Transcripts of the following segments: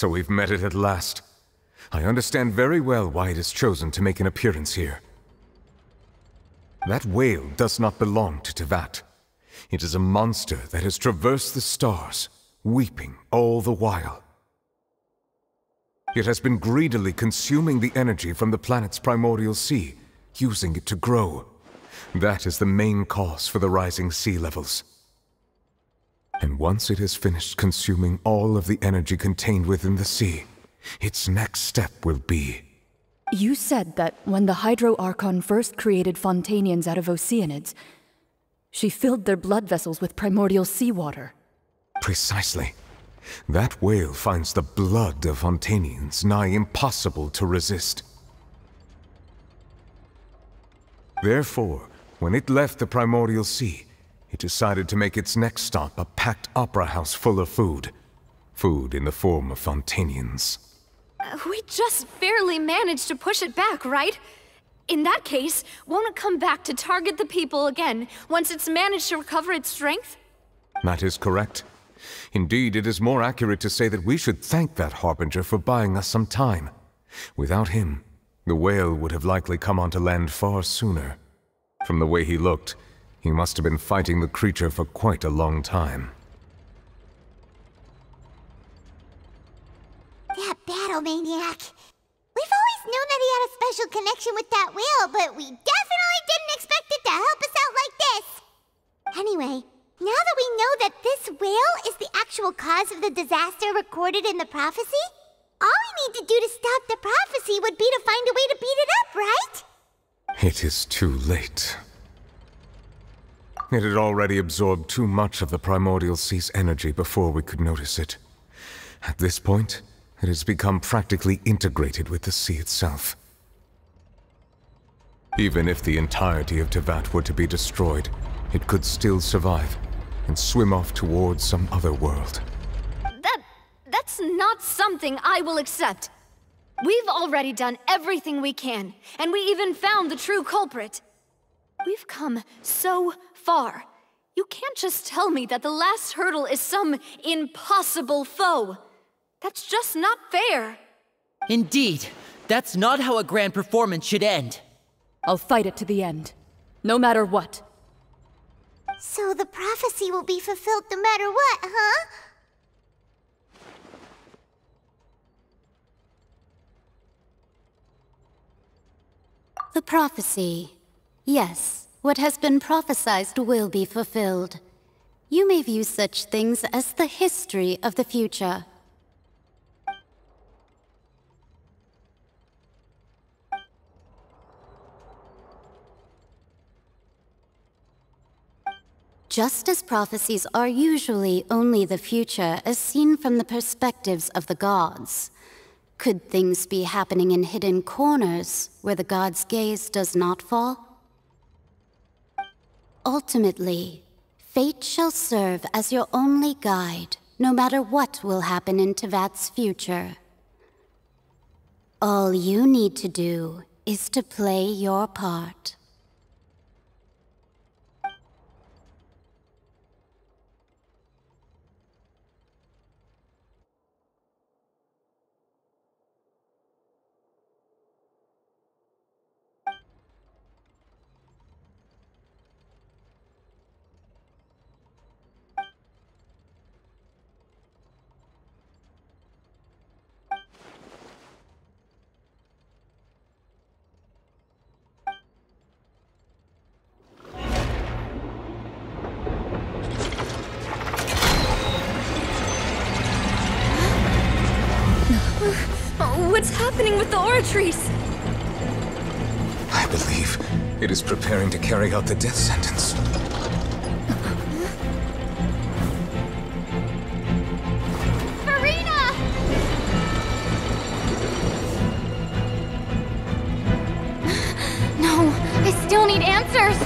So we've met it at last. I understand very well why it has chosen to make an appearance here. That whale does not belong to Tevat. It is a monster that has traversed the stars, weeping all the while. It has been greedily consuming the energy from the planet's primordial sea, using it to grow. That is the main cause for the rising sea levels. And once it has finished consuming all of the energy contained within the sea, its next step will be... You said that when the Hydro Archon first created Fontanians out of Oceanids, she filled their blood vessels with primordial seawater. Precisely. That whale finds the blood of Fontanians nigh impossible to resist. Therefore, when it left the primordial sea, it decided to make its next stop a packed opera house full of food. Food in the form of Fontanians. We just barely managed to push it back, right? In that case, won't it come back to target the people again once it's managed to recover its strength? That is correct. Indeed, it is more accurate to say that we should thank that Harbinger for buying us some time. Without him, the whale would have likely come onto land far sooner. From the way he looked, he must have been fighting the creature for quite a long time. That battle maniac! We've always known that he had a special connection with that whale, but we definitely didn't expect it to help us out like this! Anyway, now that we know that this whale is the actual cause of the disaster recorded in the prophecy, all we need to do to stop the prophecy would be to find a way to beat it up, right? It is too late. It had already absorbed too much of the primordial sea's energy before we could notice it. At this point, it has become practically integrated with the sea itself. Even if the entirety of Tevat were to be destroyed, it could still survive and swim off towards some other world. That's not something I will accept. We've already done everything we can, and we even found the true culprit. We've come so far. You can't just tell me that the last hurdle is some impossible foe. That's just not fair. Indeed, that's not how a grand performance should end. I'll fight it to the end, no matter what. So the prophecy will be fulfilled no matter what, huh? The prophecy. Yes, what has been prophesied will be fulfilled. You may view such things as the history of the future. Just as prophecies are usually only the future as seen from the perspectives of the gods, could things be happening in hidden corners where the gods' gaze does not fall? Ultimately, fate shall serve as your only guide, no matter what will happen in Tevat's future. All you need to do is to play your part. What's happening with the oratories? I believe it is preparing to carry out the death sentence. Farina! No, I still need answers.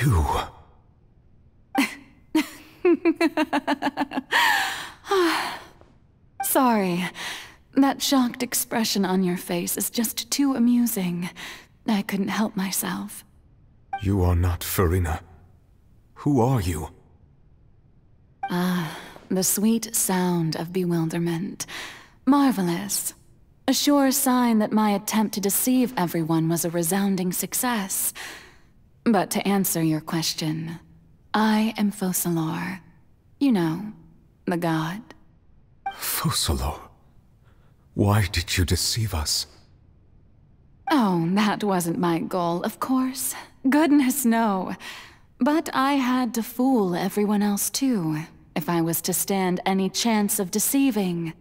you... Sorry. That shocked expression on your face is just too amusing. I couldn't help myself. You are not Farina. Who are you? The sweet sound of bewilderment. Marvelous. A sure sign that my attempt to deceive everyone was a resounding success. But to answer your question, I am Focalor. You know, the god. Focalor? Why did you deceive us? Oh, that wasn't my goal, of course. Goodness, no. But I had to fool everyone else too, if I was to stand any chance of deceiving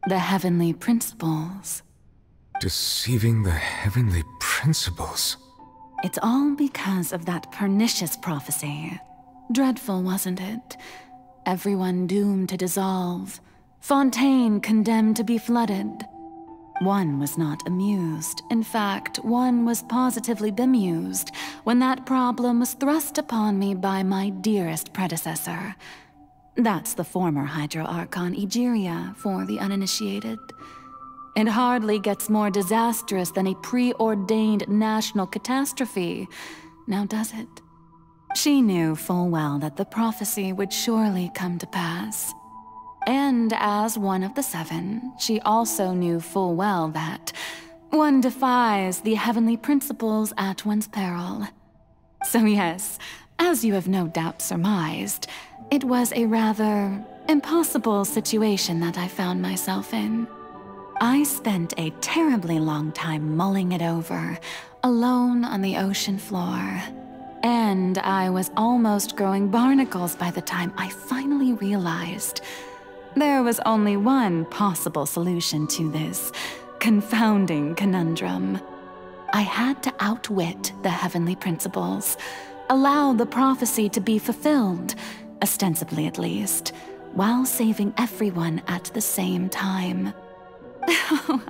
the heavenly principles. Deceiving the heavenly principles? It's all because of that pernicious prophecy. Dreadful, wasn't it? Everyone doomed to dissolve. Fontaine condemned to be flooded. One was not amused. In fact, one was positively bemused when that problem was thrust upon me by my dearest predecessor. That's the former Hydro Archon Egeria, for the uninitiated. It hardly gets more disastrous than a preordained national catastrophe, now does it? She knew full well that the prophecy would surely come to pass. And as one of the seven, she also knew full well that one defies the heavenly principles at one's peril. So yes, as you have no doubt surmised, it was a rather impossible situation that I found myself in. I spent a terribly long time mulling it over, alone on the ocean floor. And I was almost growing barnacles by the time I finally realized there was only one possible solution to this confounding conundrum. I had to outwit the heavenly principles, allow the prophecy to be fulfilled, ostensibly at least, while saving everyone at the same time.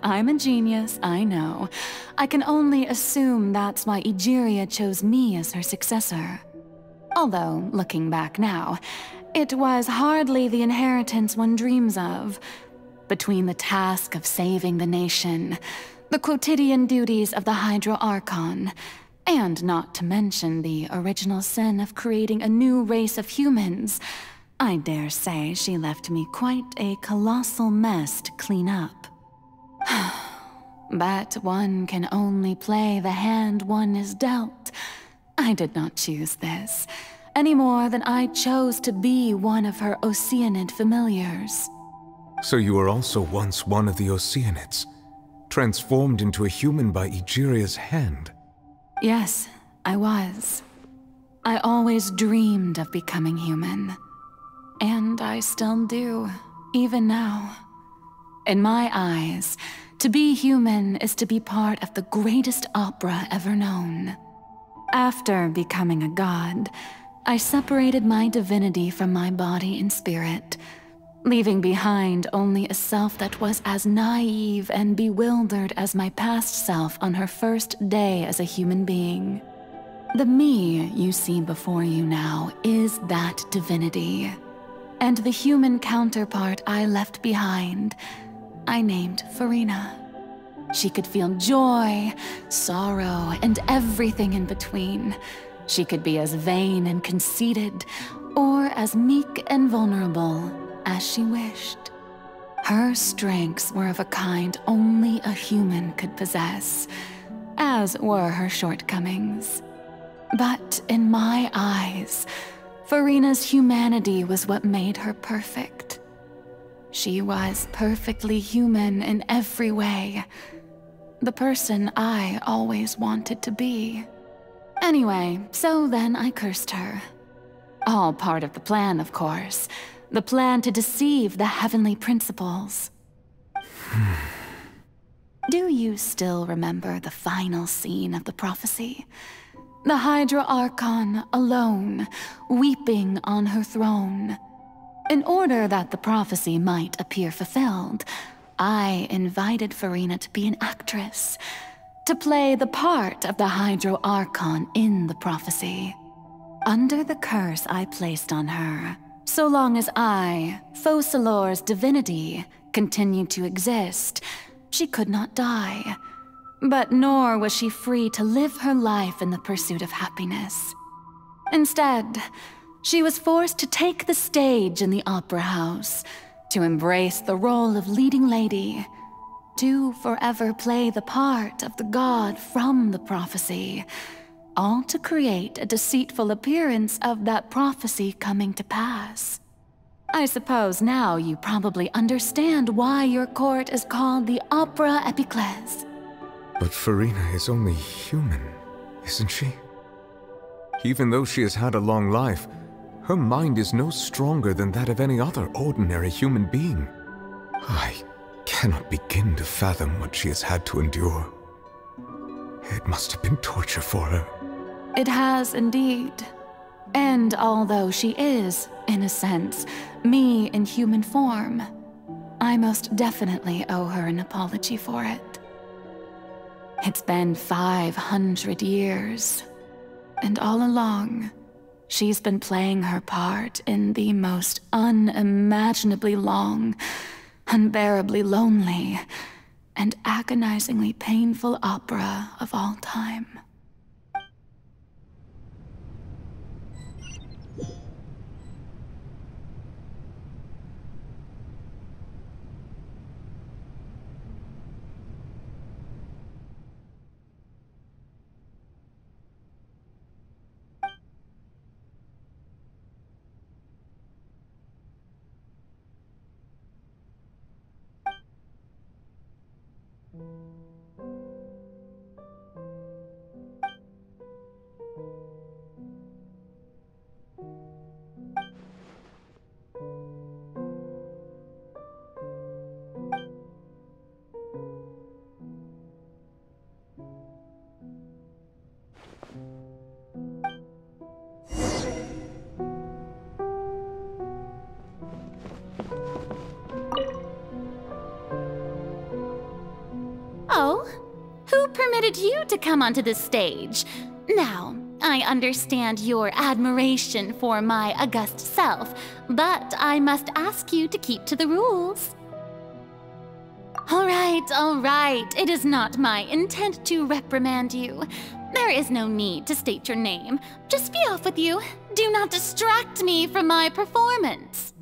I'm a genius, I know. I can only assume that's why Egeria chose me as her successor. Although, looking back now, it was hardly the inheritance one dreams of. Between the task of saving the nation, the quotidian duties of the Hydro Archon, and not to mention the original sin of creating a new race of humans, I dare say she left me quite a colossal mess to clean up. But one can only play the hand one is dealt. I did not choose this, any more than I chose to be one of her Oceanid familiars. So you were also once one of the Oceanids, transformed into a human by Egeria's hand? Yes, I was. I always dreamed of becoming human. And I still do, even now. In my eyes, to be human is to be part of the greatest opera ever known. After becoming a god, I separated my divinity from my body and spirit, leaving behind only a self that was as naive and bewildered as my past self on her first day as a human being. The me you see before you now is that divinity, and the human counterpart I left behind, I named Farina. She could feel joy, sorrow, and everything in between. She could be as vain and conceited, or as meek and vulnerable as she wished. Her strengths were of a kind only a human could possess, as were her shortcomings. But in my eyes, Farina's humanity was what made her perfect. She was perfectly human in every way. The person I always wanted to be. Anyway, so then I cursed her. All part of the plan, of course. The plan to deceive the heavenly principles. Do you still remember the final scene of the prophecy? The Hydra Archon alone, weeping on her throne. In order that the prophecy might appear fulfilled, I invited Farina to be an actress, to play the part of the Hydro Archon in the prophecy. Under the curse I placed on her, so long as I, Focalor's divinity, continued to exist, she could not die. But nor was she free to live her life in the pursuit of happiness. Instead, she was forced to take the stage in the opera house, to embrace the role of leading lady, to forever play the part of the god from the prophecy, all to create a deceitful appearance of that prophecy coming to pass. I suppose now you probably understand why your court is called the Opera Epiclese. But Farina is only human, isn't she? Even though she has had a long life, her mind is no stronger than that of any other ordinary human being. I cannot begin to fathom what she has had to endure. It must have been torture for her. It has indeed. And although she is, in a sense, me in human form, I most definitely owe her an apology for it. It's been 500 years, and all along, she's been playing her part in the most unimaginably long, unbearably lonely, and agonizingly painful opera of all time. Oh, who permitted you to come onto the stage? Now, I understand your admiration for my august self, but I must ask you to keep to the rules. All right. It is not my intent to reprimand you. There is no need to state your name. Just be off with you. Do not distract me from my performance.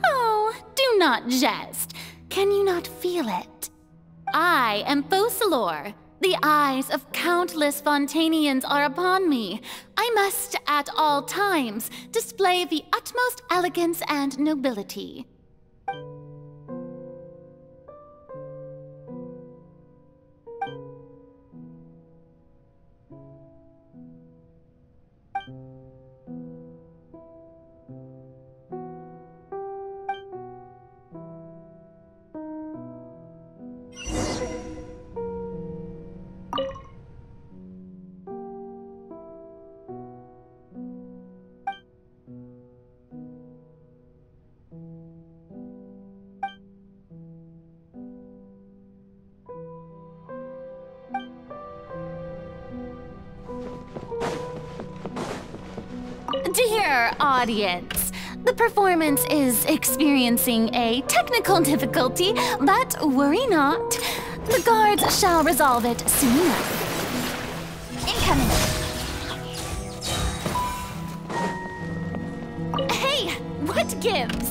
Oh, do not jest. Can you not feel it? I am Focalor. The eyes of countless Fontanians are upon me. I must, at all times, display the utmost elegance and nobility. Dear audience, the performance is experiencing a technical difficulty, but worry not. The guards shall resolve it soon enough. Incoming. Hey, what gives?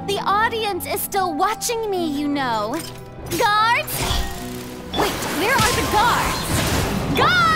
The audience is still watching me, you know. Guards? Wait, where are the guards? Guards!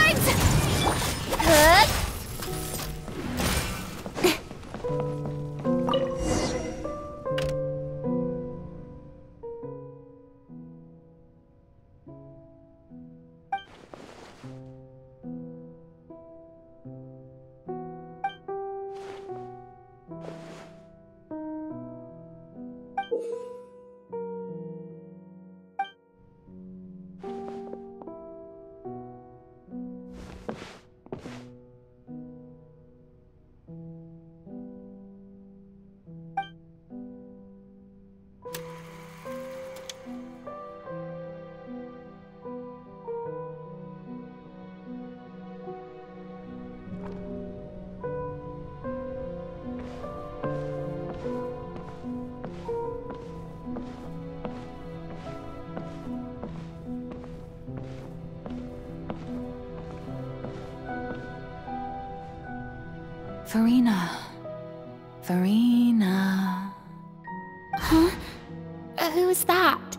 Farina. Farina. Huh? Who's that?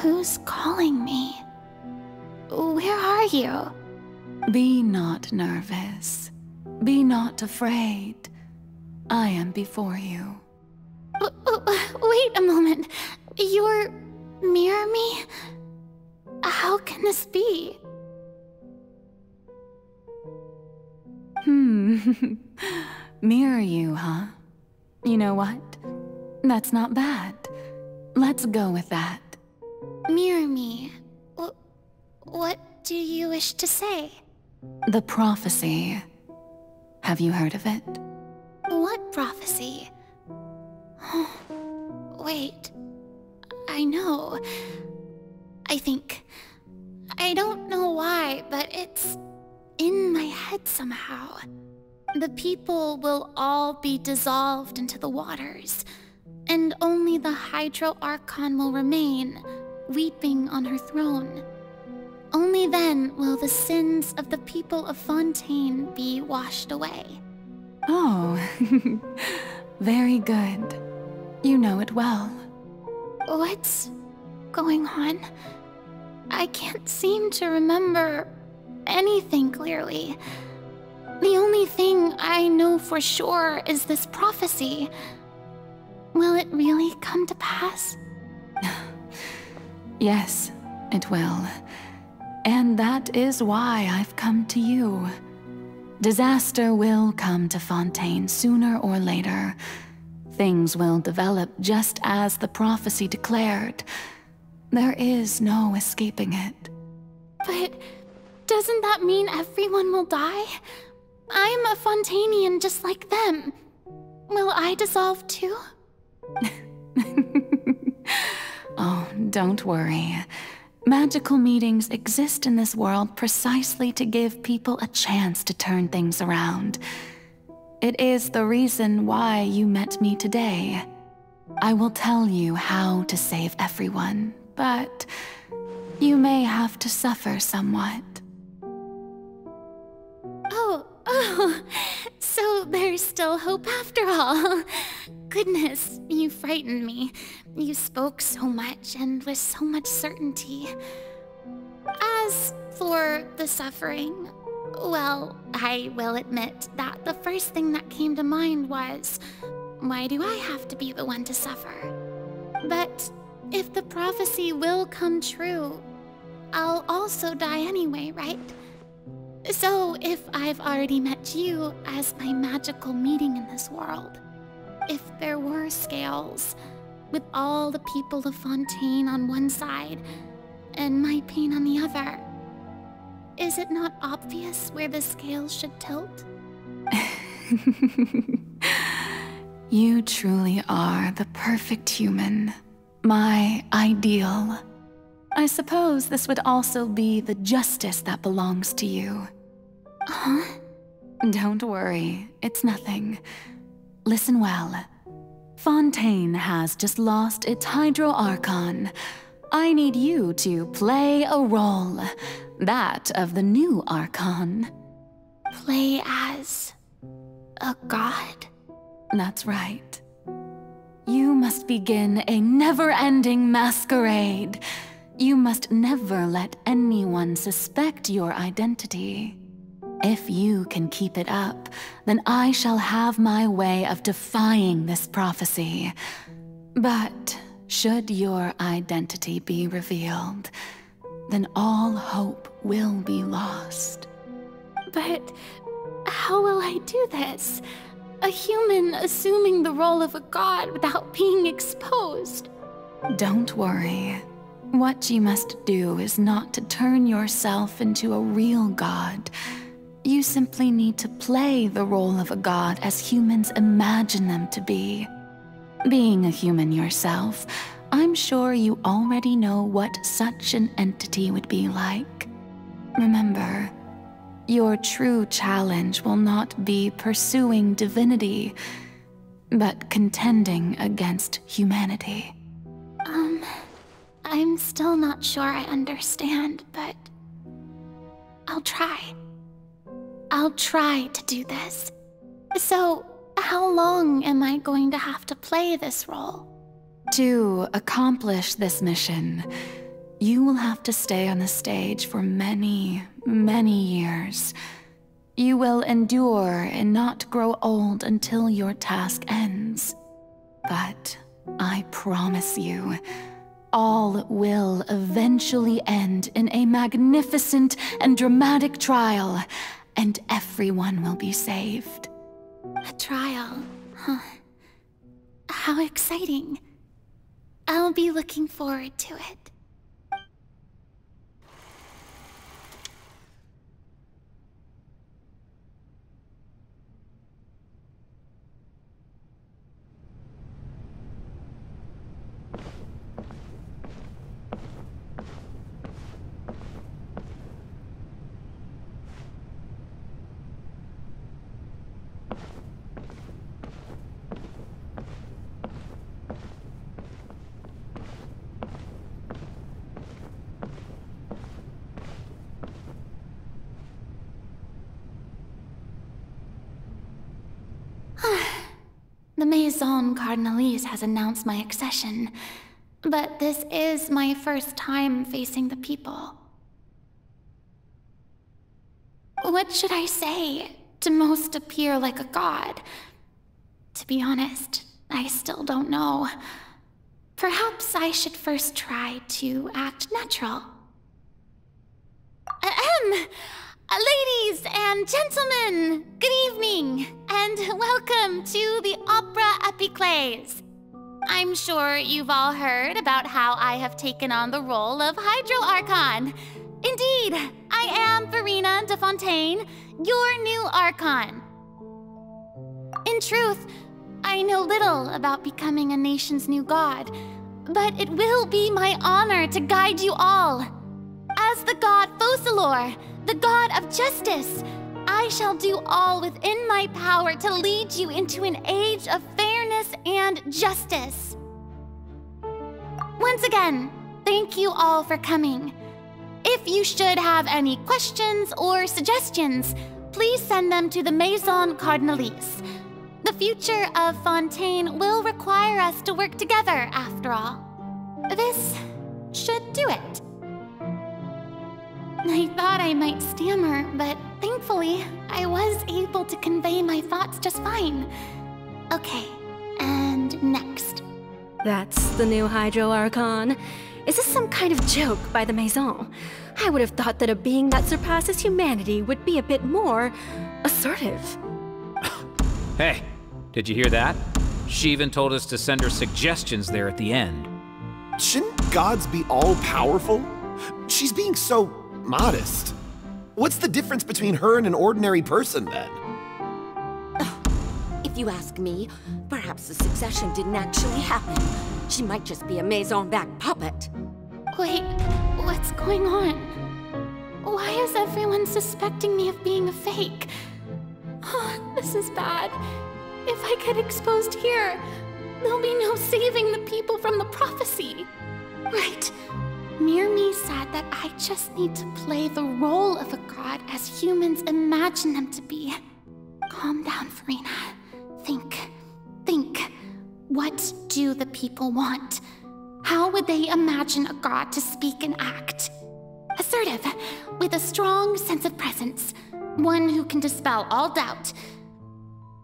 Who's calling me? Where are you? Be not nervous. Be not afraid. I am before you. Wait a moment. You're near me? How can this be? Mirror you, huh? You know what? That's not bad. Let's go with that. Mirror me? What do you wish to say? The prophecy. Have you heard of it? What prophecy? Wait. I know. I think. I don't know why, but it's in my head somehow. The people will all be dissolved into the waters, and only the Hydro Archon will remain, weeping on her throne. Only then will the sins of the people of Fontaine be washed away. Oh, very good. You know it well. What's going on? I can't seem to remember anything clearly. The only thing I know for sure is this prophecy. Will it really come to pass? Yes, it will. And that is why I've come to you. Disaster will come to Fontaine sooner or later. Things will develop just as the prophecy declared. There is no escaping it. But doesn't that mean everyone will die? I'm a Fontainian just like them. Will I dissolve too? Oh, don't worry. Magical meetings exist in this world precisely to give people a chance to turn things around. It is the reason why you met me today. I will tell you how to save everyone, but you may have to suffer somewhat. Oh, so there's still hope after all. Goodness, you frightened me. You spoke so much and with so much certainty. As for the suffering, well, I will admit that the first thing that came to mind was, why do I have to be the one to suffer? But if the prophecy will come true, I'll also die anyway, right? So if I've already met you as my magical meeting in this world, if there were scales, with all the people of Fontaine on one side and my pain on the other, is it not obvious where the scales should tilt? You truly are the perfect human, my ideal. I suppose this would also be the justice that belongs to you. Huh? Don't worry, it's nothing. Listen well. Fontaine has just lost its Hydro Archon. I need you to play a role, that of the new Archon. Play as a god? That's right. You must begin a never-ending masquerade. You must never let anyone suspect your identity. If you can keep it up, then I shall have my way of defying this prophecy. But should your identity be revealed, then all hope will be lost. But how will I do this? A human assuming the role of a god without being exposed. Don't worry. What you must do is not to turn yourself into a real god. You simply need to play the role of a god as humans imagine them to be. Being a human yourself, I'm sure you already know what such an entity would be like. Remember, your true challenge will not be pursuing divinity, but contending against humanity. I'm still not sure I understand, but I'll try. I'll try to do this. So, how long am I going to have to play this role? To accomplish this mission, you will have to stay on the stage for many, many years. You will endure and not grow old until your task ends. But I promise you, all will eventually end in a magnificent and dramatic trial, and everyone will be saved. A trial, huh? How exciting. I'll be looking forward to it. The Maison Cardinalise has announced my accession, but this is my first time facing the people. What should I say to most appear like a god? To be honest, I still don't know. Perhaps I should first try to act natural. Ladies and gentlemen, good evening, and welcome to the Opera Epiclese. I'm sure you've all heard about how I have taken on the role of Hydro Archon. Indeed, I am Verena de Fontaine, your new Archon. In truth, I know little about becoming a nation's new god, but it will be my honor to guide you all. As the god Focalor, the god of justice, I shall do all within my power to lead you into an age of fairness and justice. Once again, thank you all for coming. If you should have any questions or suggestions, please send them to the Maison Cardinalise. The future of Fontaine will require us to work together, after all. This should do it. I thought I might stammer, but thankfully, I was able to convey my thoughts just fine. Okay, and next. That's the new Hydro Archon. Is this some kind of joke by the Maison? I would have thought that a being that surpasses humanity would be a bit more assertive. Hey, did you hear that? She even told us to send her suggestions there at the end. Shouldn't gods be all-powerful? She's being so modest. What's the difference between her and an ordinary person, then? If you ask me, perhaps the succession didn't actually happen. She might just be a Maison-back puppet. Wait, what's going on? Why is everyone suspecting me of being a fake? Oh, this is bad. If I get exposed here, there'll be no saving the people from the prophecy. Right. Mirmi said that I just need to play the role of a god as humans imagine them to be. Calm down, Verena. Think. What do the people want? How would they imagine a god to speak and act? Assertive, with a strong sense of presence. One who can dispel all doubt.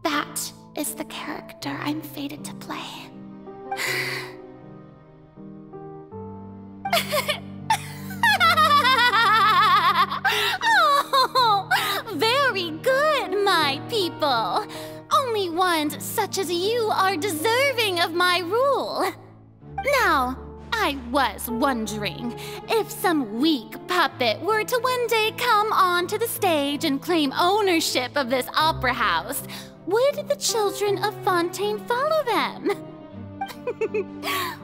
That is the character I'm fated to play. Oh, very good, my people. Only ones such as you are deserving of my rule. Now, I was wondering if some weak puppet were to one day come onto the stage and claim ownership of this opera house, would the children of Fontaine follow them?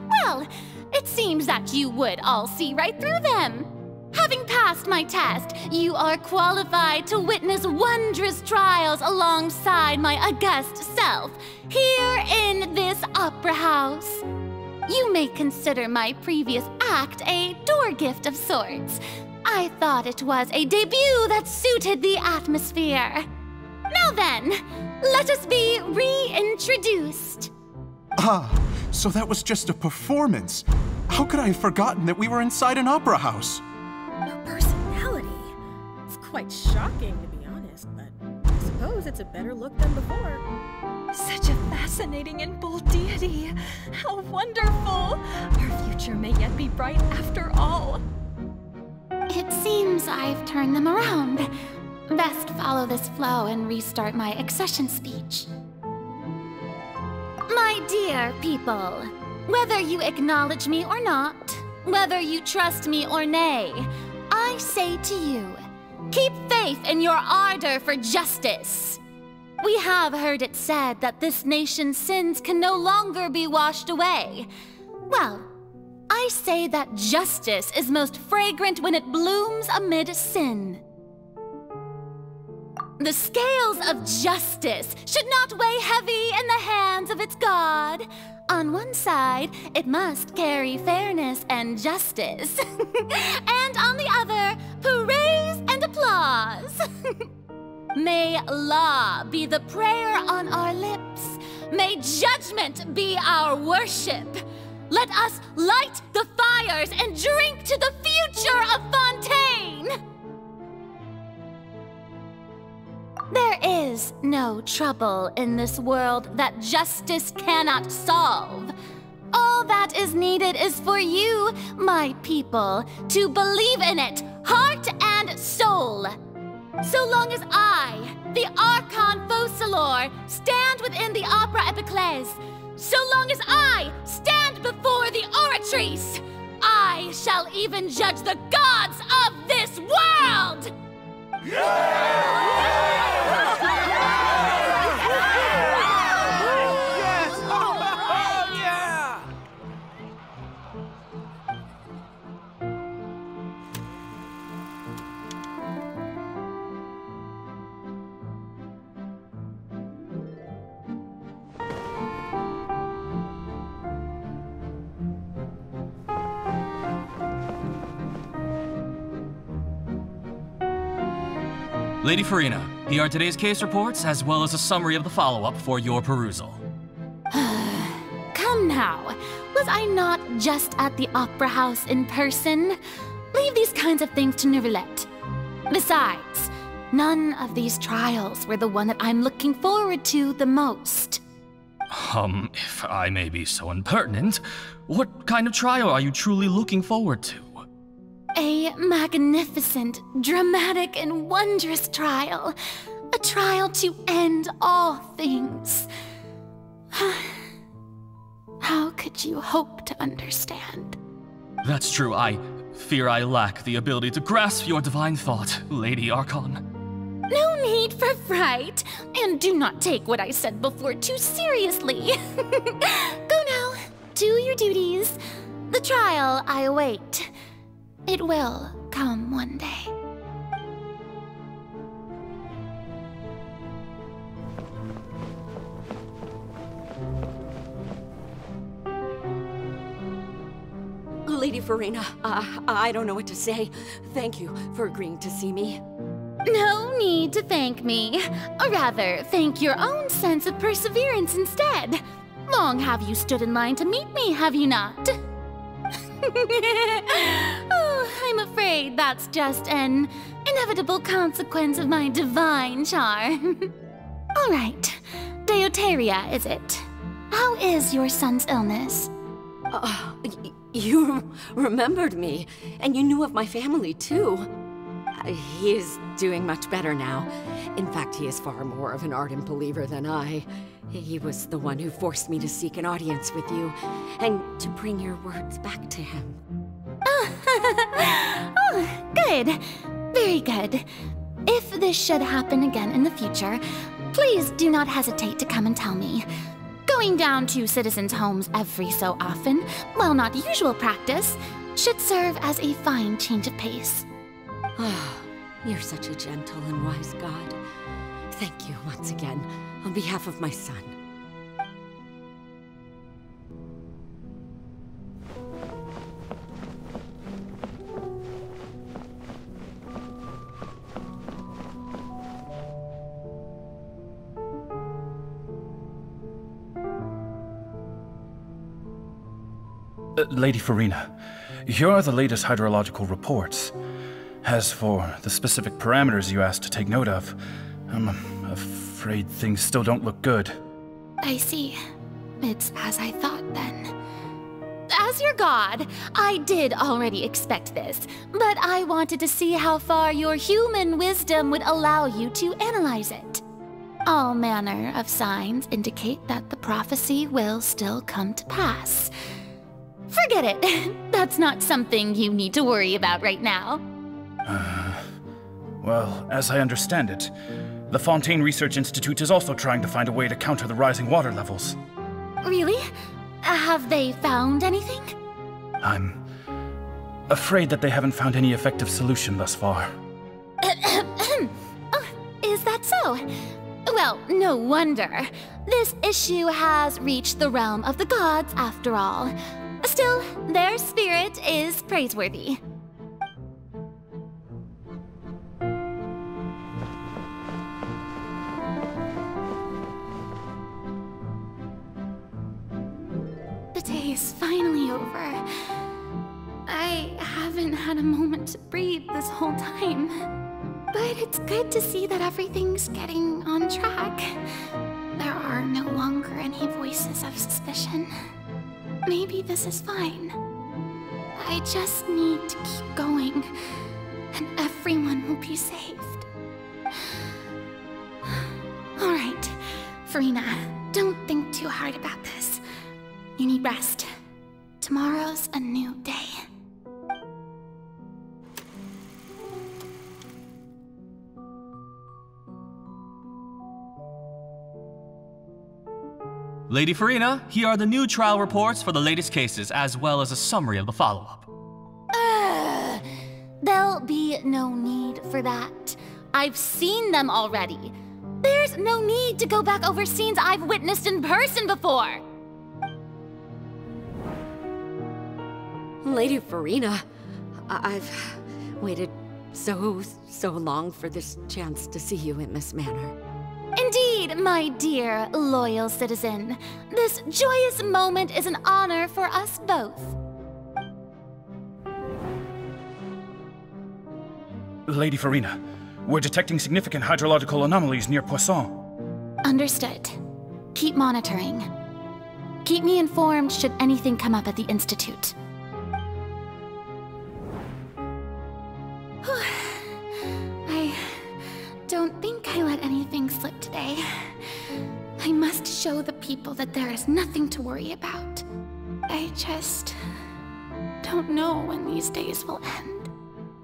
Well, it seems that you would all see right through them. Having passed my test, you are qualified to witness wondrous trials alongside my august self, here in this opera house. You may consider my previous act a door gift of sorts. I thought it was a debut that suited the atmosphere. Now then, let us be reintroduced. Ah, so that was just a performance. How could I have forgotten that we were inside an opera house? Her personality. It's quite shocking, to be honest, but I suppose it's a better look than before. Such a fascinating and bold deity. How wonderful! Our future may yet be bright after all. It seems I've turned them around. Best follow this flow and restart my accession speech. My dear people, whether you acknowledge me or not, whether you trust me or nay, I say to you, keep faith in your ardor for justice. We have heard it said that this nation's sins can no longer be washed away. Well, I say that justice is most fragrant when it blooms amid sin. The scales of justice should not weigh heavy in the hands of its God. On one side, it must carry fairness and justice. And on the other, praise and applause. May law be the prayer on our lips. May judgment be our worship. Let us light the fires and drink to the future of Fontaine! There is no trouble in this world that justice cannot solve. All that is needed is for you, my people, to believe in it, heart and soul. So long as I, the Archon Focalor, stand within the Opera Epiclese, so long as I stand before the Oratrice, I shall even judge the gods of this world! Lady Farina, here are today's case reports, as well as a summary of the follow-up for your perusal. Come now, was I not just at the Opera House in person? Leave these kinds of things to Neuvillette. Besides, none of these trials were the one that I'm looking forward to the most. If I may be so impertinent, what kind of trial are you truly looking forward to? A magnificent, dramatic, and wondrous trial. A trial to end all things. How could you hope to understand? That's true. I fear I lack the ability to grasp your divine thought, Lady Archon. No need for fright, and do not take what I said before too seriously. Go now, do your duties. The trial I await. It will come one day. Lady Farina, I don't know what to say. Thank you for agreeing to see me. No need to thank me. Or rather, thank your own sense of perseverance instead. Long have you stood in line to meet me, have you not? Oh, I'm afraid that's just an inevitable consequence of my divine charm. All right, Deoteria, is it? How is your son's illness? You remembered me, and you knew of my family, too. He is doing much better now. In fact, he is far more of an ardent believer than I. He was the one who forced me to seek an audience with you, and to bring your words back to him. Oh, good. Very good. If this should happen again in the future, please do not hesitate to come and tell me. Going down to citizens' homes every so often, while not usual practice, should serve as a fine change of pace. You're such a gentle and wise God. Thank you once again, on behalf of my son. Lady Farina, here are the latest hydrological reports. As for the specific parameters you asked to take note of, I'm afraid things still don't look good. I see. It's as I thought then. As your god, I did already expect this, but I wanted to see how far your human wisdom would allow you to analyze it. All manner of signs indicate that the prophecy will still come to pass. Forget it. That's not something you need to worry about right now. Well, as I understand it, the Fontaine Research Institute is also trying to find a way to counter the rising water levels. Really? Have they found anything? I'm afraid that they haven't found any effective solution thus far. Oh, is that so? Well, no wonder. This issue has reached the realm of the gods, after all. Still, their spirit is praiseworthy. The day is finally over. I haven't had a moment to breathe this whole time. But it's good to see that everything's getting on track. There are no longer any voices of suspicion. Maybe this is fine. I just need to keep going, and everyone will be saved. All right, Farina, don't think too hard about this. You need rest. Tomorrow's a new day. Lady Farina, here are the new trial reports for the latest cases, as well as a summary of the follow-up. There'll be no need for that. I've seen them already. There's no need to go back over scenes I've witnessed in person before. Lady Farina, I've waited so long for this chance to see you in this manner. Indeed, my dear, loyal citizen. This joyous moment is an honor for us both. Lady Farina, we're detecting significant hydrological anomalies near Poisson. Understood. Keep monitoring. Keep me informed should anything come up at the Institute. I don't think I let anything slip today. I must show the people that there is nothing to worry about. I just don't know when these days will end.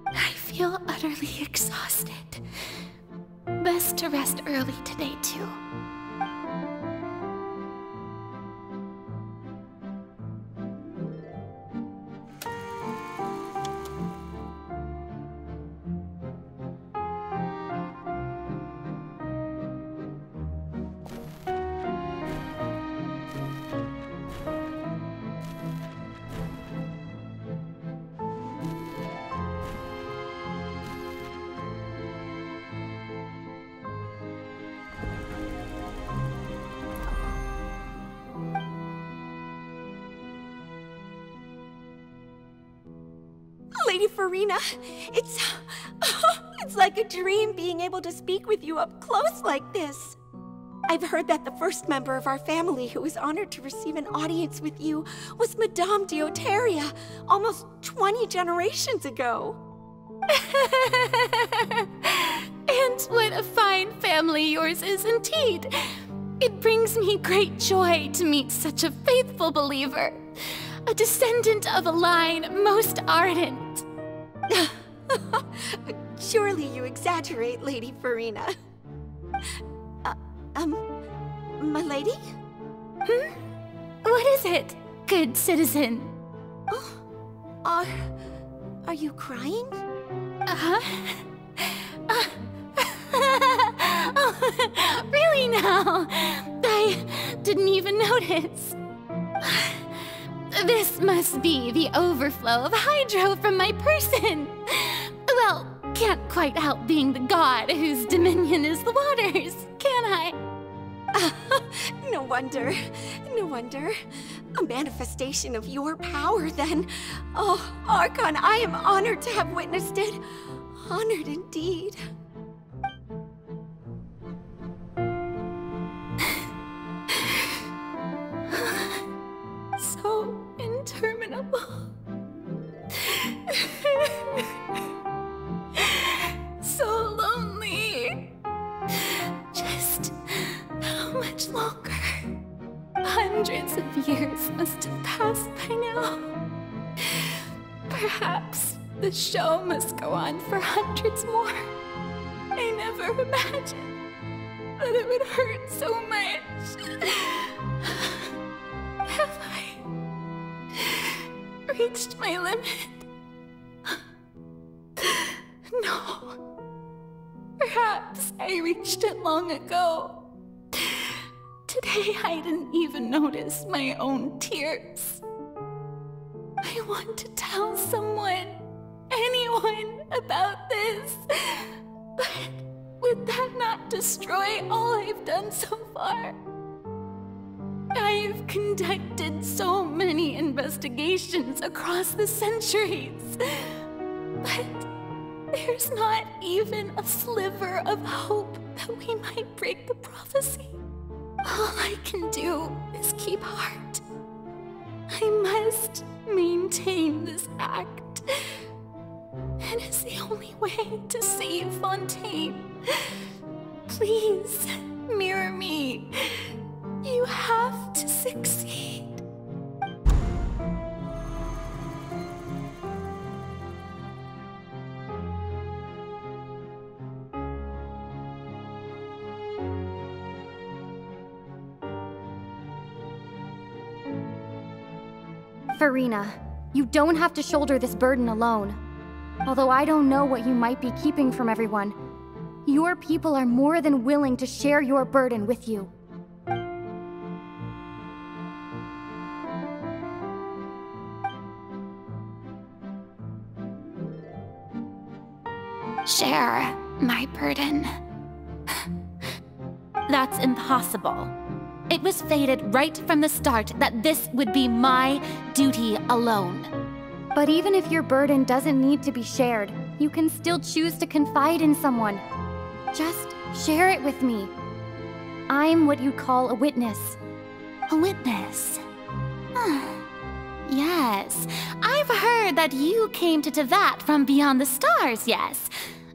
I feel utterly exhausted. Best to rest early today, too. Lady Farina, it's like a dream being able to speak with you up close like this. I've heard that the first member of our family who was honored to receive an audience with you was Madame Deoteria, almost 20 generations ago. And what a fine family yours is indeed. It brings me great joy to meet such a faithful believer. A descendant of a line most ardent. Surely you exaggerate, Lady Farina. My lady? What is it, good citizen? Oh, are you crying? Oh, really now? I didn't even notice. This must be the overflow of hydro from my person. Well, can't quite help being the god whose dominion is the waters, can I? No wonder. No wonder. A manifestation of your power, then. Oh, Archon, I am honored to have witnessed it. Honored indeed. So interminable. So lonely. Just how much longer? Hundreds of years must have passed by now. Perhaps the show must go on for hundreds more. I never imagined that it would hurt so much. Have I reached my limit? No. Perhaps I reached it long ago. Today I didn't even notice my own tears. I want to tell someone, anyone, about this. But would that not destroy all I've done so far? I've conducted so many investigations across the centuries. But there's not even a sliver of hope that we might break the prophecy. All I can do is keep heart. I must maintain this act. It is the only way to save Fontaine. Please, mirror me. You have to succeed. Farina, you don't have to shoulder this burden alone. Although I don't know what you might be keeping from everyone, your people are more than willing to share your burden with you. Share my burden. That's impossible. It was fated right from the start that this would be my duty alone. But even if your burden doesn't need to be shared, you can still choose to confide in someone. Just share it with me. I'm what you'd call a witness. A witness? Yes, I've heard that you came to Tevat from beyond the stars, yes.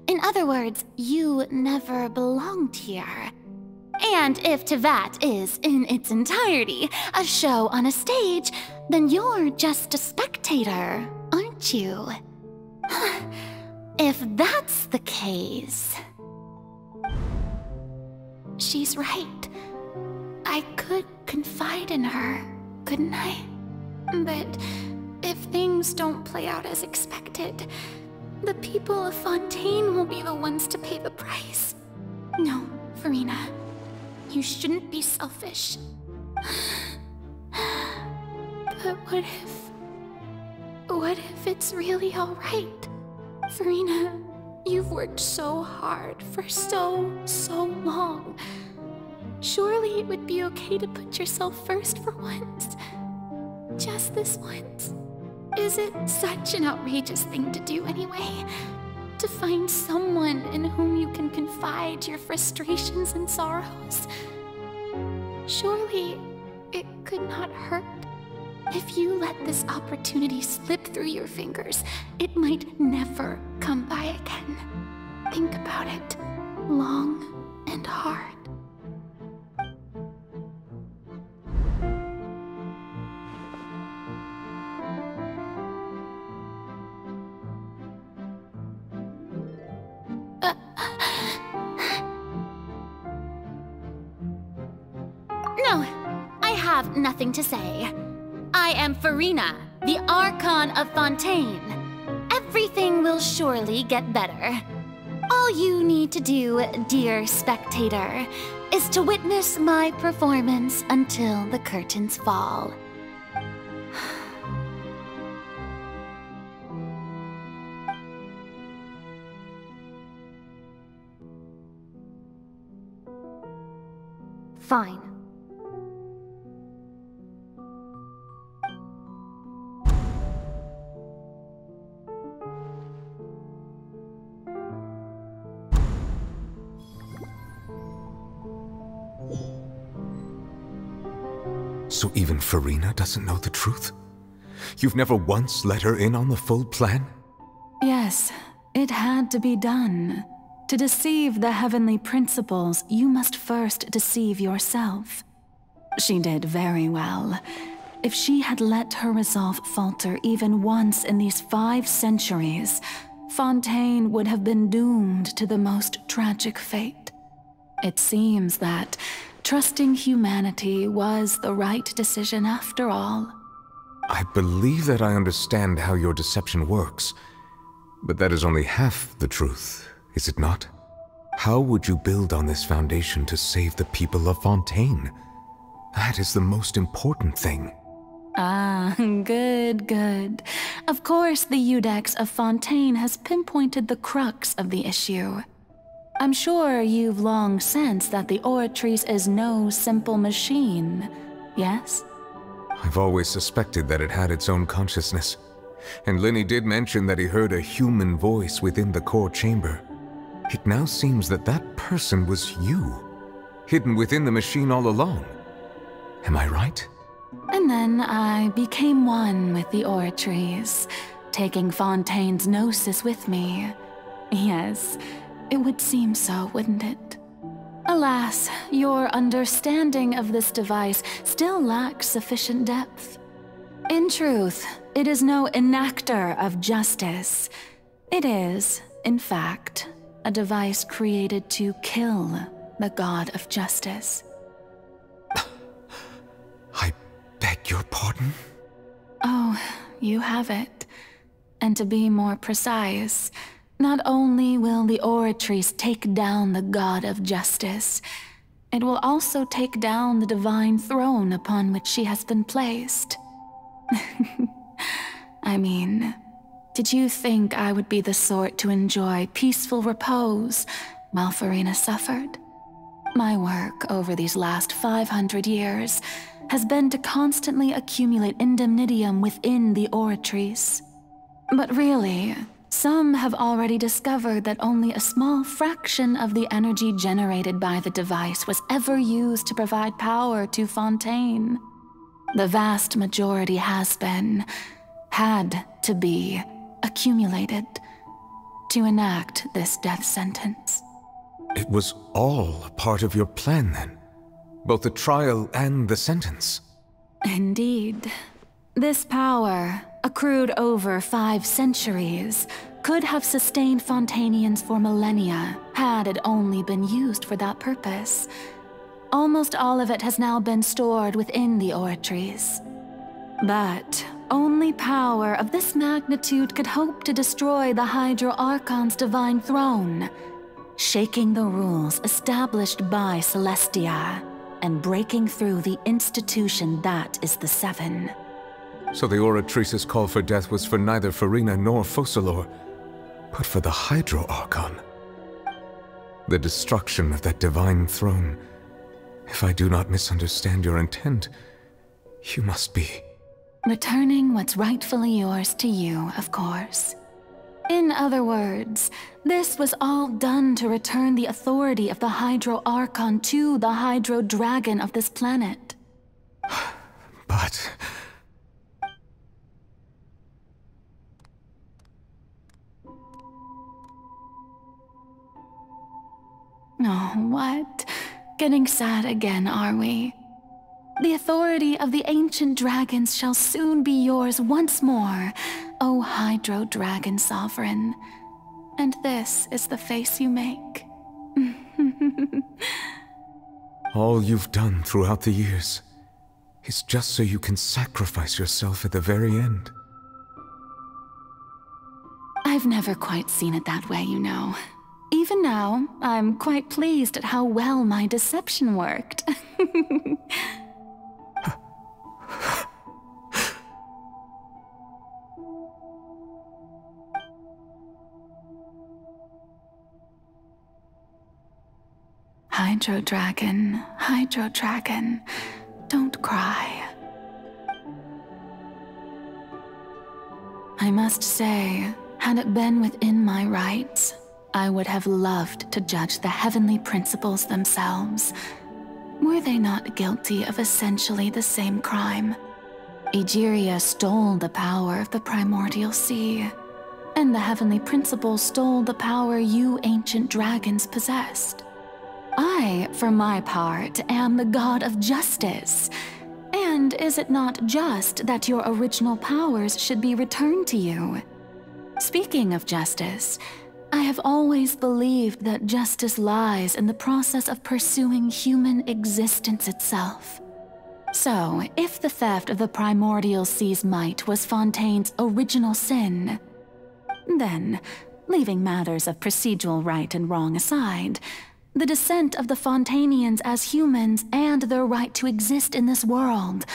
In other words, you never belonged here. And if Tevat is, in its entirety, a show on a stage, then you're just a spectator, aren't you? If that's the case... She's right. I could confide in her, couldn't I? But if things don't play out as expected, the people of Fontaine will be the ones to pay the price. No, Farina. You shouldn't be selfish. But what if it's really alright? Farina, you've worked so hard for so long. Surely it would be okay to put yourself first for once. Just this once. Is it such an outrageous thing to do anyway? To find someone in whom you can confide your frustrations and sorrows? Surely it could not hurt. If you let this opportunity slip through your fingers, it might never come by again. Think about it long and hard. No, I have nothing to say. I am Farina, the Archon of Fontaine. Everything will surely get better. All you need to do, dear spectator, is to witness my performance until the curtains fall. Fine. So even Farina doesn't know the truth? You've never once let her in on the full plan? Yes, it had to be done. To deceive the heavenly principles, you must first deceive yourself. She did very well. If she had let her resolve falter even once in these 5 centuries, Fontaine would have been doomed to the most tragic fate. It seems that trusting humanity was the right decision after all. I believe that I understand how your deception works, but that is only half the truth, is it not? How would you build on this foundation to save the people of Fontaine? That is the most important thing. Ah, good, good. Of course, the Iudex of Fontaine has pinpointed the crux of the issue. I'm sure you've long sensed that the Oratrice is no simple machine, yes? I've always suspected that it had its own consciousness. And Lenny did mention that he heard a human voice within the core chamber. It now seems that that person was you, hidden within the machine all along. Am I right? And then I became one with the Oratrice, taking Fontaine's gnosis with me. Yes, it would seem so, wouldn't it? Alas, your understanding of this device still lacks sufficient depth. In truth, it is no enactor of justice. It is, in fact, a device created to kill the god of justice. I beg your pardon? Oh, you have it. And to be more precise, not only will the Oratrice take down the god of justice, it will also take down the divine throne upon which she has been placed. I mean, did you think I would be the sort to enjoy peaceful repose while Farina suffered? My work over these last 500 years has been to constantly accumulate indemnitium within the Oratrice. But really, some have already discovered that only a small fraction of the energy generated by the device was ever used to provide power to Fontaine. The vast majority has been, had to be, accumulated to enact this death sentence. It was all a part of your plan then? Both the trial and the sentence? Indeed. This power, accrued over 5 centuries, could have sustained Fontainians for millennia had it only been used for that purpose. Almost all of it has now been stored within the Oratrice. But only power of this magnitude could hope to destroy the Hydro Archon's divine throne, shaking the rules established by Celestia and breaking through the institution that is the Seven. So the Oratrice's call for death was for neither Farina nor Focalor, but for the Hydro Archon. The destruction of that divine throne. If I do not misunderstand your intent, you must be... returning what's rightfully yours to you, of course. In other words, this was all done to return the authority of the Hydro Archon to the Hydro Dragon of this planet. But... Oh, what? Getting sad again, are we? The authority of the ancient dragons shall soon be yours once more, O Hydro Dragon Sovereign. And this is the face you make. All you've done throughout the years is just so you can sacrifice yourself at the very end. I've never quite seen it that way, you know. Even now, I'm quite pleased at how well my deception worked. Hydro Dragon, don't cry. I must say, had it been within my rights, I would have loved to judge the heavenly principles themselves. Were they not guilty of essentially the same crime? Egeria stole the power of the primordial sea, and the heavenly principles stole the power you ancient dragons possessed. I, for my part, am the god of justice. And is it not just that your original powers should be returned to you? Speaking of justice, I have always believed that justice lies in the process of pursuing human existence itself. So, if the theft of the primordial sea's might was Fontaine's original sin, then, leaving matters of procedural right and wrong aside, the descent of the Fontanians as humans and their right to exist in this world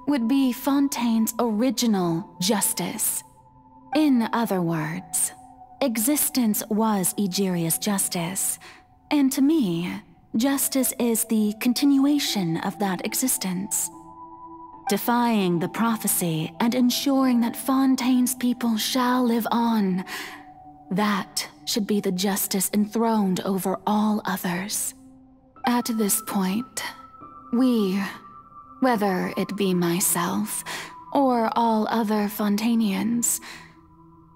would be Fontaine's original justice. In other words, existence was Egeria's justice, and to me, justice is the continuation of that existence. Defying the prophecy and ensuring that Fontaine's people shall live on, that should be the justice enthroned over all others. At this point, we, whether it be myself or all other Fontanians,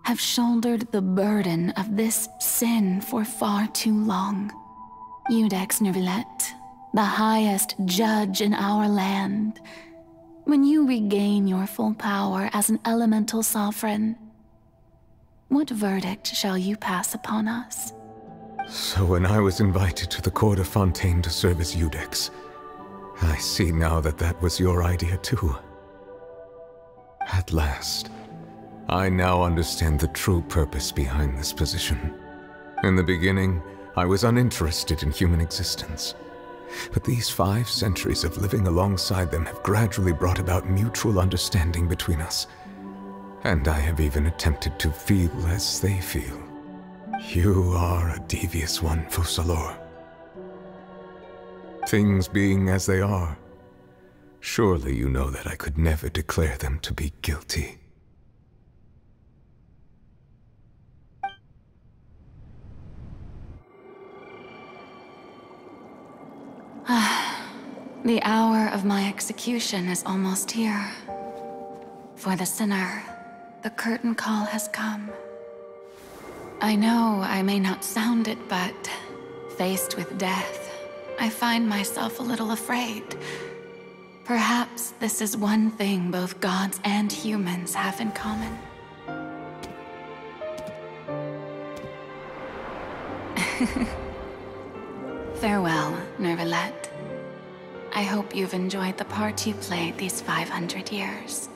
have shouldered the burden of this sin for far too long. Iudex Neuvillette, the highest judge in our land, when you regain your full power as an elemental sovereign, what verdict shall you pass upon us? So when I was invited to the court of Fontaine to serve as Iudex, I see now that that was your idea too. At last, I now understand the true purpose behind this position. In the beginning, I was uninterested in human existence. But these 5 centuries of living alongside them have gradually brought about mutual understanding between us. And I have even attempted to feel as they feel. You are a devious one, Fussalor. Things being as they are, surely you know that I could never declare them to be guilty. The hour of my execution is almost here. For the sinner, the curtain call has come. I know I may not sound it, but faced with death, I find myself a little afraid. Perhaps this is one thing both gods and humans have in common. Farewell, Neuvillette. I hope you've enjoyed the part you played these 500 years.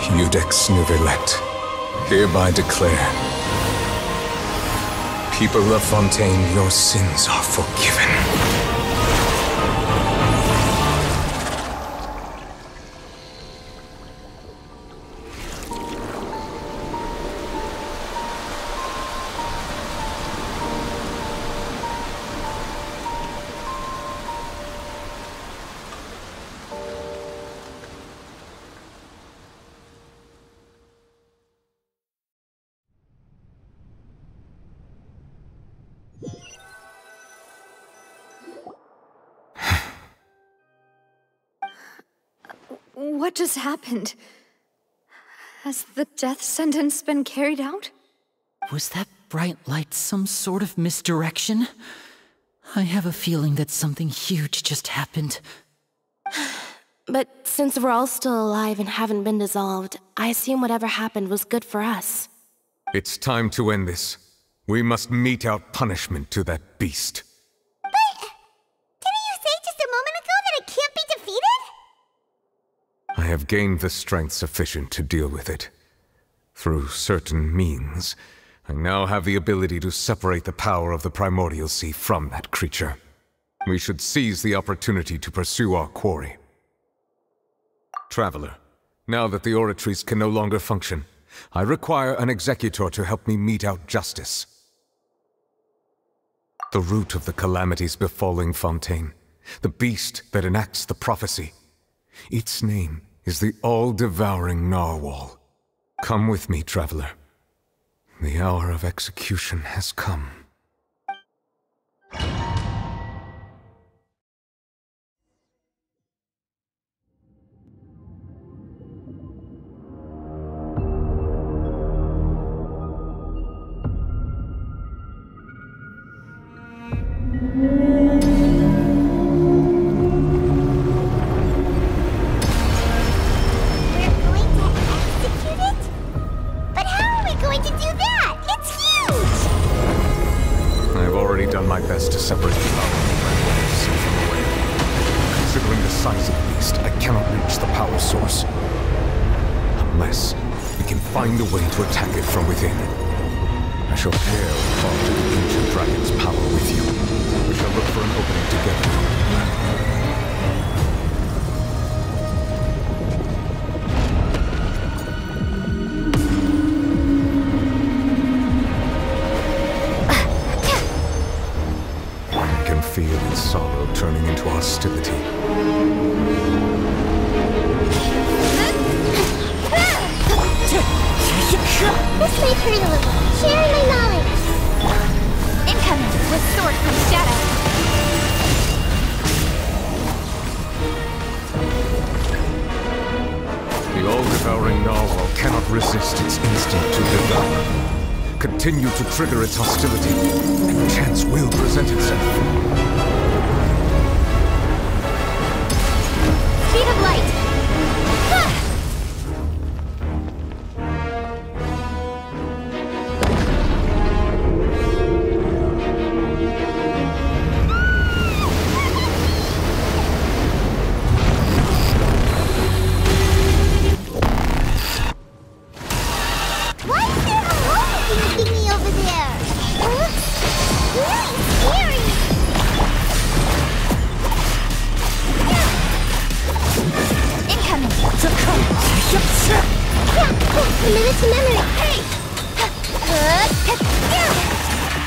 Judex Nuvelet, hereby declare, people of Fontaine, your sins are forgiven. What just happened? Has the death sentence been carried out? Was that bright light some sort of misdirection? I have a feeling that something huge just happened. But since we're all still alive and haven't been dissolved, I assume whatever happened was good for us. It's time to end this. We must mete out punishment to that beast. Didn't you say just a moment ago that it can't be defeated? I have gained the strength sufficient to deal with it. Through certain means, I now have the ability to separate the power of the Primordial Sea from that creature. We should seize the opportunity to pursue our quarry. Traveler, now that the oratories can no longer function, I require an executor to help me mete out justice. The root of the calamities befalling Fontaine, the beast that enacts the prophecy, its name is the all-devouring narwhal. Come with me, traveler. The hour of execution has come. Find a way to attack it from within. I shall dare fall to the ancient dragon's power with you. We shall look for an opening together. I can feel its sorrow turning into hostility. This may hurt a little. Sharing my knowledge. Incoming with sword from shadow. The all-devouring narwhal cannot resist its instinct to devour. Continue to trigger its hostility, and chance will present itself. Speed of light.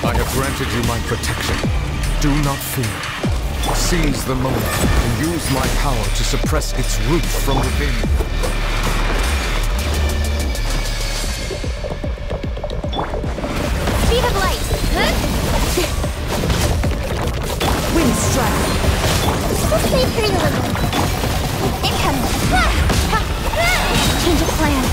I have granted you my protection. Do not fear. Seize the moment and use my power to suppress its roots from within. Speed of light. Wind strike. This may hurt a little. Incoming. Change of plan.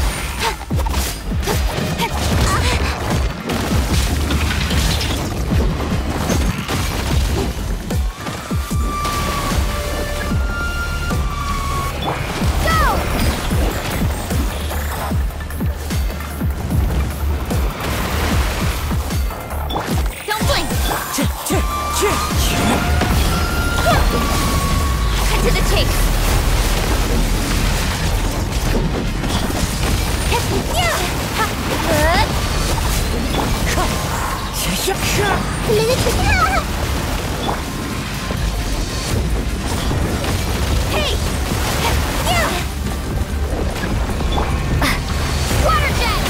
Cut to the chase. Hey! Water jet!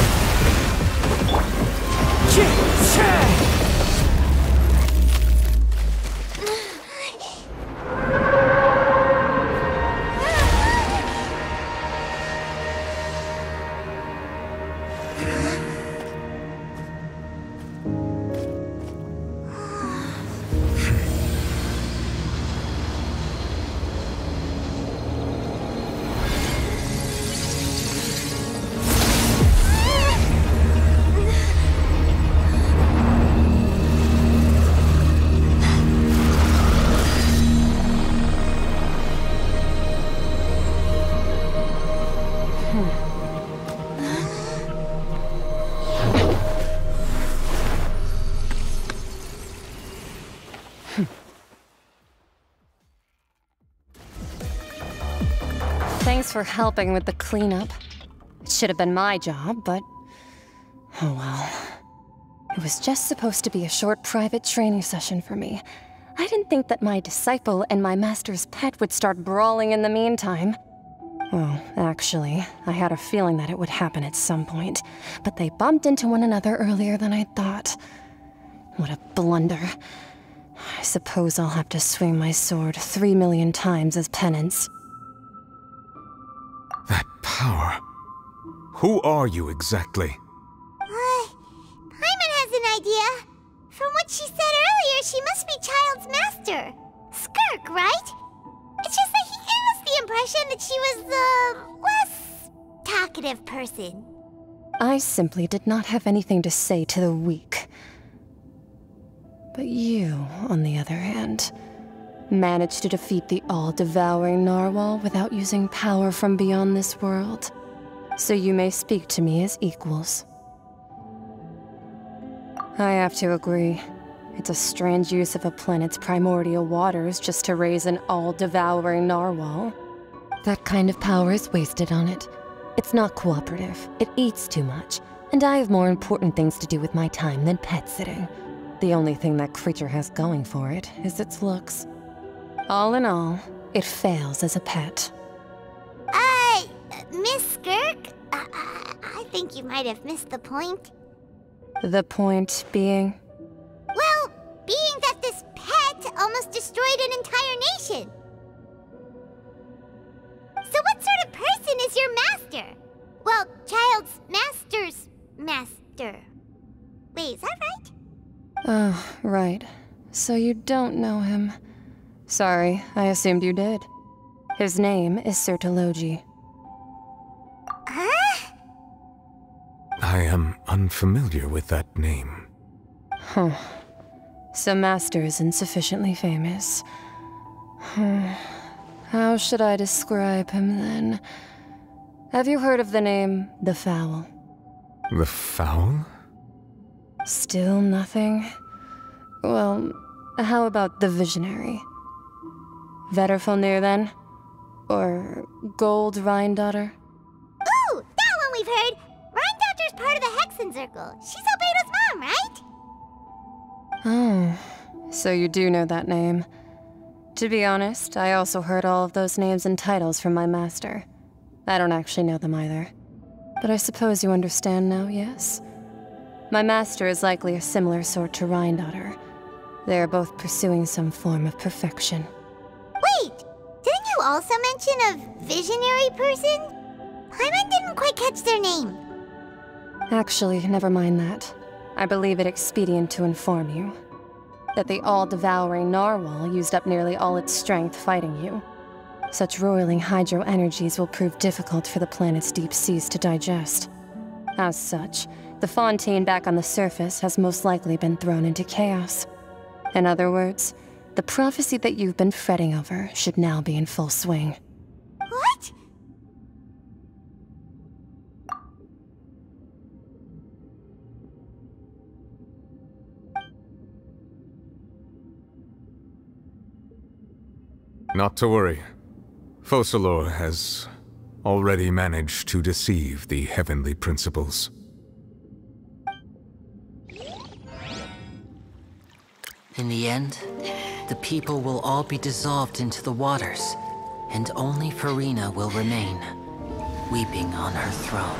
Thanks for helping with the cleanup. It should have been my job, but... oh well. It was just supposed to be a short private training session for me. I didn't think that my disciple and my master's pet would start brawling in the meantime. Well, actually, I had a feeling that it would happen at some point, but they bumped into one another earlier than I thought. What a blunder. I suppose I'll have to swing my sword 3 million times as penance. That power. Who are you exactly? Paimon has an idea. From what she said earlier, she must be Child's master. Skirk, right? It's just that he gave us the impression that she was the less talkative person. I simply did not have anything to say to the weak. But you, on the other hand, managed to defeat the all-devouring narwhal without using power from beyond this world. So you may speak to me as equals. I have to agree. It's a strange use of a planet's primordial waters just to raise an all-devouring narwhal. That kind of power is wasted on it. It's not cooperative. It eats too much. And I have more important things to do with my time than pet sitting. The only thing that creature has going for it is its looks. All in all, it fails as a pet. Miss Skirk? I think you might have missed the point. The point being? Well, being that this pet almost destroyed an entire nation. So what sort of person is your master? Well, Child's master's master. Wait, is that right? Oh, right. So you don't know him. Sorry, I assumed you did. His name is Sertologi. Huh? I am unfamiliar with that name. Huh. So Master isn't sufficiently famous. How should I describe him then? Have you heard of the name The Fowl? The Fowl? Still nothing? Well, how about the Visionary? Vetterfulnir, then? Or Gold Rhindaughter? Ooh, that one we've heard! Rhindaughter's part of the Hexen Circle. She's Albedo's mom, right? Oh, so you do know that name. To be honest, I also heard all of those names and titles from my master. I don't actually know them either. But I suppose you understand now, yes? My master is likely a similar sort to Rhindaughter. They are both pursuing some form of perfection. Wait! Didn't you also mention a visionary person? Paimon didn't quite catch their name. Actually, never mind that. I believe it expedient to inform you that the all-devouring narwhal used up nearly all its strength fighting you. Such roiling hydro energies will prove difficult for the planet's deep seas to digest. As such, the fontaine back on the surface has most likely been thrown into chaos. In other words, the prophecy that you've been fretting over should now be in full swing. What? Not to worry. Focalor has already managed to deceive the heavenly principles. In the end, the people will all be dissolved into the waters, and only Farina will remain, weeping on her throne.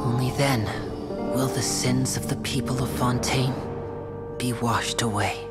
Only then will the sins of the people of Fontaine be washed away.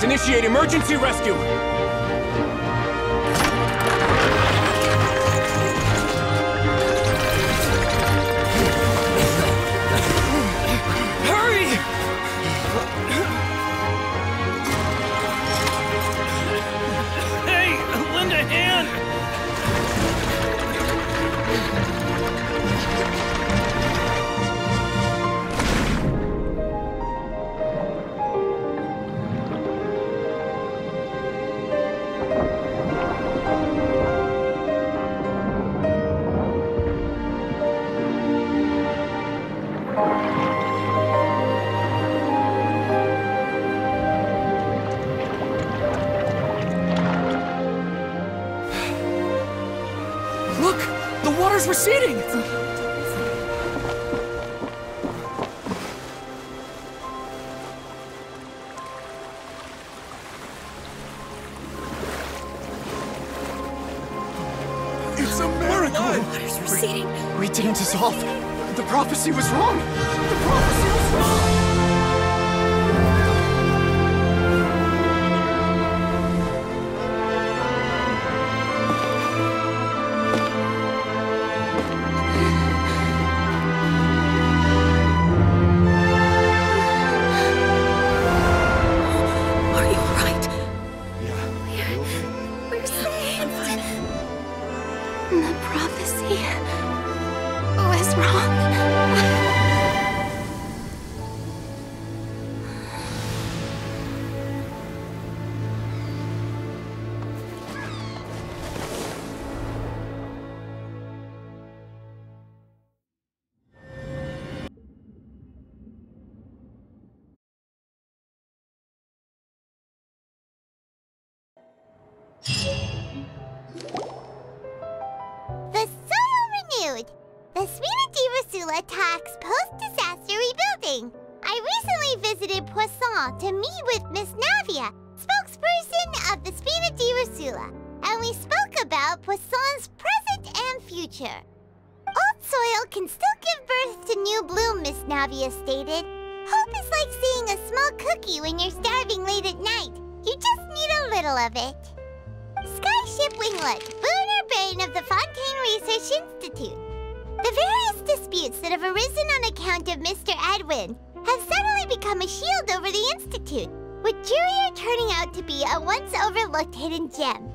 Initiate emergency rescue! Hurry! Hey, lend a hand! Receding! It's a miracle! Water's receding. We didn't dissolve. The prophecy was wrong! The prophecy was wrong! The soil renewed! The Spina di Rosula talks post-disaster rebuilding. I recently visited Poisson to meet with Miss Navia, spokesperson of the Spina di Rosula, and we spoke about Poisson's present and future. Old soil can still give birth to new bloom, Miss Navia stated. Hope is like seeing a small cookie when you're starving late at night. You just need a little of it. Skyship Winglet, lunar brain of the Fontaine Research Institute. The various disputes that have arisen on account of Mr. Edwin have suddenly become a shield over the Institute, with Jurier turning out to be a once-overlooked hidden gem.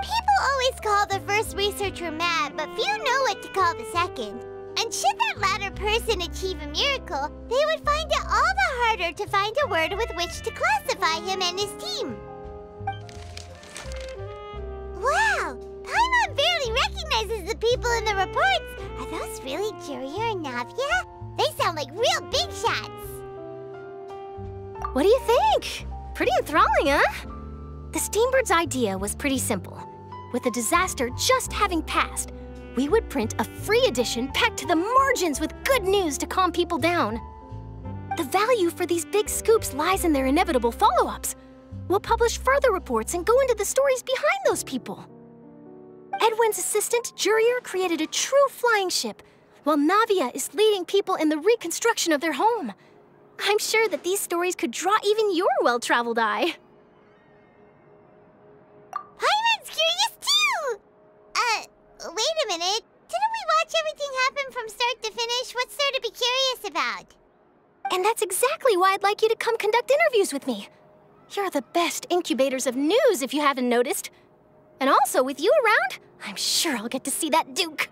People always call the first researcher mad, but few know what to call the second. And should that latter person achieve a miracle, they would find it all the harder to find a word with which to classify him and his team. Wow! Paimon barely recognizes the people in the reports. Are those really Jurier and Navia? They sound like real big shots. What do you think? Pretty enthralling, huh? The Steambird's idea was pretty simple. With the disaster just having passed, we would print a free edition packed to the margins with good news to calm people down. The value for these big scoops lies in their inevitable follow-ups. We'll publish further reports and go into the stories behind those people. Edwin's assistant, Jurier, created a true flying ship, while Navia is leading people in the reconstruction of their home. I'm sure that these stories could draw even your well-traveled eye. Paimon's curious too! Wait a minute. Didn't we watch everything happen from start to finish? What's there to be curious about? And that's exactly why I'd like you to come conduct interviews with me. You're the best incubators of news, if you haven't noticed. And also, with you around, I'm sure I'll get to see that Duke.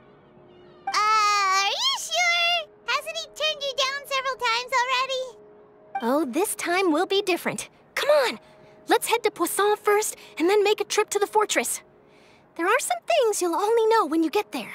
Are you sure? Hasn't he turned you down several times already? Oh, this time will be different. Come on, let's head to Poisson first, and then make a trip to the fortress. There are some things you'll only know when you get there.